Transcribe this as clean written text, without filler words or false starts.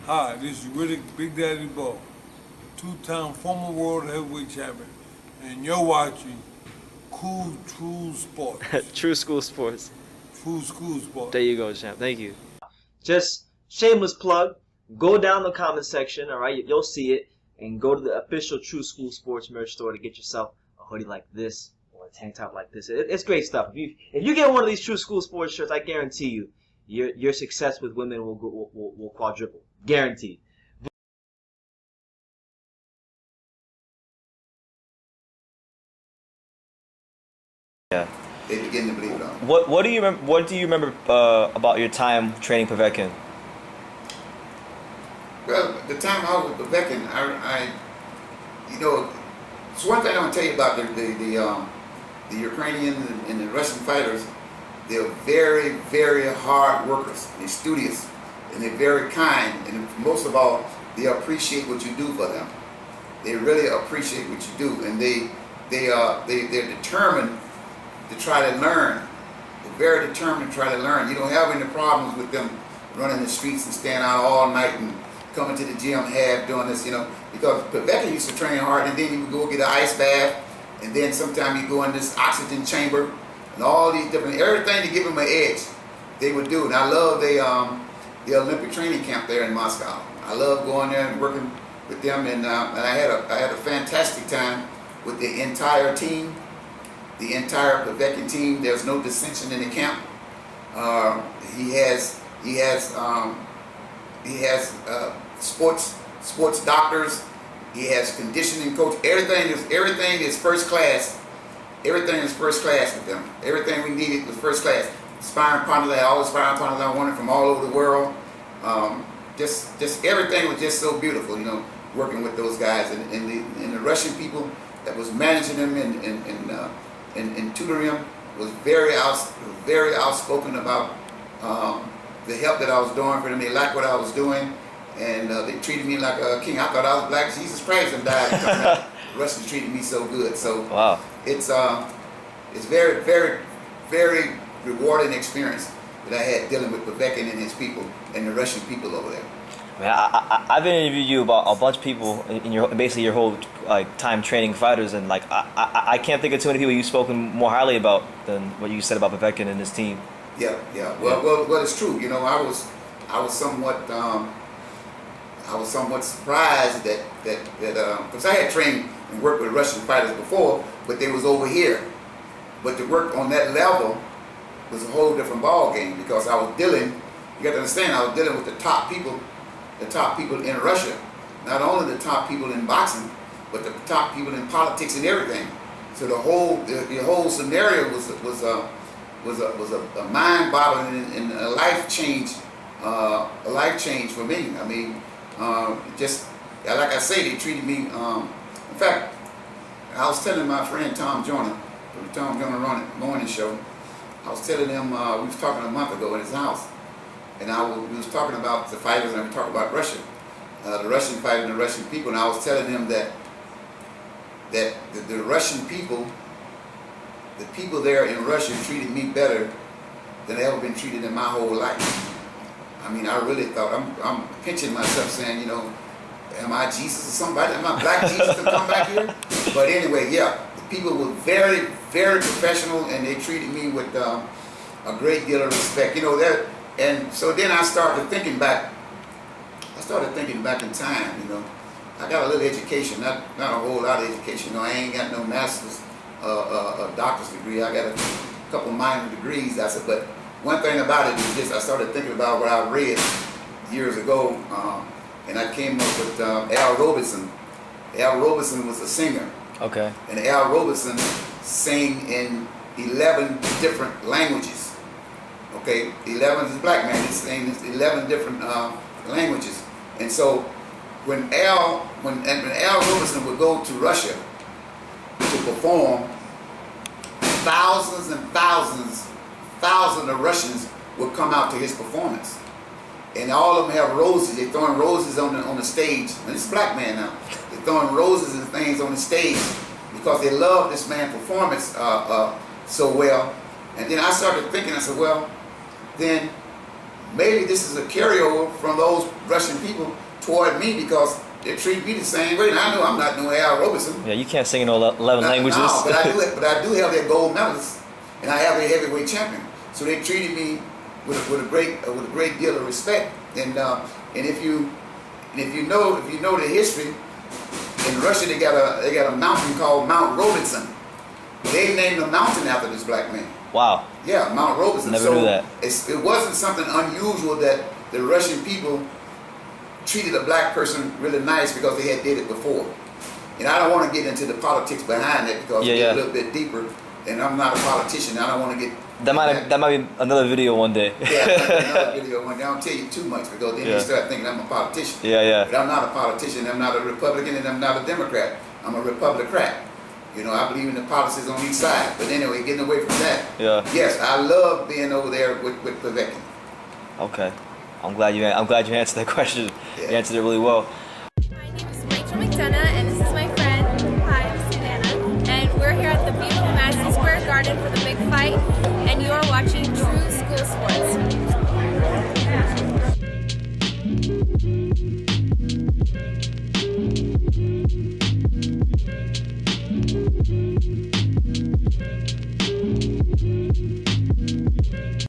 Hi, this is Riddick Big Daddy Bo, two-time former world heavyweight champion, and you're watching Cool True Sports. True School Sports. True School Sports. There you go, champ. Thank you. Just shameless plug. Go down the comment section, all right? You'll see it, and go to the official True School Sports merch store to get yourself a hoodie like this or a tank top like this. It's great stuff. If you get one of these True School Sports shirts, I guarantee you, your success with women will quadruple, guaranteed. Yeah. They begin to believe it on. What do you remember? What do you remember about your time training Povetkin? Well, the time I was with Povetkin, you know, it's one thing I want to tell you about the Ukrainian and the Russian fighters. They're very, very hard workers. They're studious, and they're very kind. And most of all, they appreciate what you do for them. They really appreciate what you do, and they're determined to try to learn. They're very determined to try to learn. You don't have any problems with them running the streets and staying out all night and coming to the gym half doing this, you know, because Povetkin used to train hard, and then he would go get an ice bath, and then sometimes you go in this oxygen chamber, and all these different, everything to give him an edge, they would do. And I love the Olympic training camp there in Moscow. I love going there and working with them, and I had a fantastic time with the entire team, the entire Povetkin team. There's no dissension in the camp. He has sports doctors. He has conditioning coach. Everything is first class. Everything is first class with them. Everything we needed was first class. Sparring partners, all the sparring partners I wanted from all over the world. Just everything was just so beautiful, you know, working with those guys, and the Russian people that was managing them and tutoring them was very outspoken about the help that I was doing for them. They liked what I was doing, and they treated me like a king. I thought I was black Jesus Christ and died. The Russians treated me so good. So Wow. It's very, very, very rewarding experience that I had dealing with Povetkin and his people and the Russian people over there. Man, I've interviewed you about a bunch of people in basically your whole time training fighters, and I can't think of too many people you've spoken more highly about than what you said about Povetkin and his team. Yeah. Well, it's true. You know, I was somewhat surprised that because I had trained and worked with Russian fighters before, but they was over here. But to work on that level was a whole different ball game, because I was dealing. You got to understand, I was dealing with the top people in Russia. Not only the top people in boxing, but the top people in politics and everything. So the whole scenario was a mind-boggling and a life change for me. I mean, just like I say, they treated me. In fact, I was telling my friend Tom Joyner from the Tom Joyner Morning Show. I was telling him, we was talking a month ago in his house, and we was talking about the fighters, and we talked about Russia, the Russian fighters and the Russian people, and I was telling him that the Russian people, the people there in Russia treated me better than I ever been treated in my whole life. I mean, I really thought, I'm pinching myself saying, you know, am I Jesus or somebody? Am I black Jesus to come back here? But anyway, yeah, the people were very, very professional, and they treated me with a great deal of respect. You know, that, and so then I started thinking back in time, you know. I got a little education, not a whole lot of education. You know, I ain't got no master's, a doctor's degree. I got a couple minor degrees. I said, but one thing about it is this: I started thinking about what I read years ago, and I came up with Al Robeson. Al Robeson was a singer. Okay. And Al Robeson sang in 11 different languages. Okay, 11 is a black man. He's saying 11 different languages. And so when Al Robeson would go to Russia to perform, thousands and thousands of Russians would come out to his performance, and all of them have roses. They're throwing roses on the stage. And this black man now, they're throwing roses and things on the stage because they love this man's performance so well. And then I started thinking, I said, well, then maybe this is a carryover from those Russian people toward me because they treat me the same way. And I know I'm not no Al Robertson. Yeah, you can't sing in all 11 languages. No, but I do have their gold medals, and I have a heavyweight champion. So they treated me with a great deal of respect. And if you know the history, in Russia they got a mountain called Mount Robinson. They named the mountain after this black man. Wow. Yeah, Mount Robinson. Never knew that. It wasn't something unusual that the Russian people treated a black person really nice because they had did it before. And I don't want to get into the politics behind it because it's a little bit deeper. And I'm not a politician. I don't want to get. That might be another video one day. Yeah, another video one day. I don't tell you too much because then you start thinking I'm a politician. Yeah. But I'm not a politician. I'm not a Republican, and I'm not a Democrat. I'm a Republican. You know, I believe in the policies on each side. But anyway, getting away from that. Yeah. Yes, I love being over there with Povetkin. Okay. I'm glad you answered that question. Yeah. You answered it really well. My name is Rachel McDonough, and this is my friend. Hi, I'm Susanna. And we're here at the beautiful Madison Square Garden for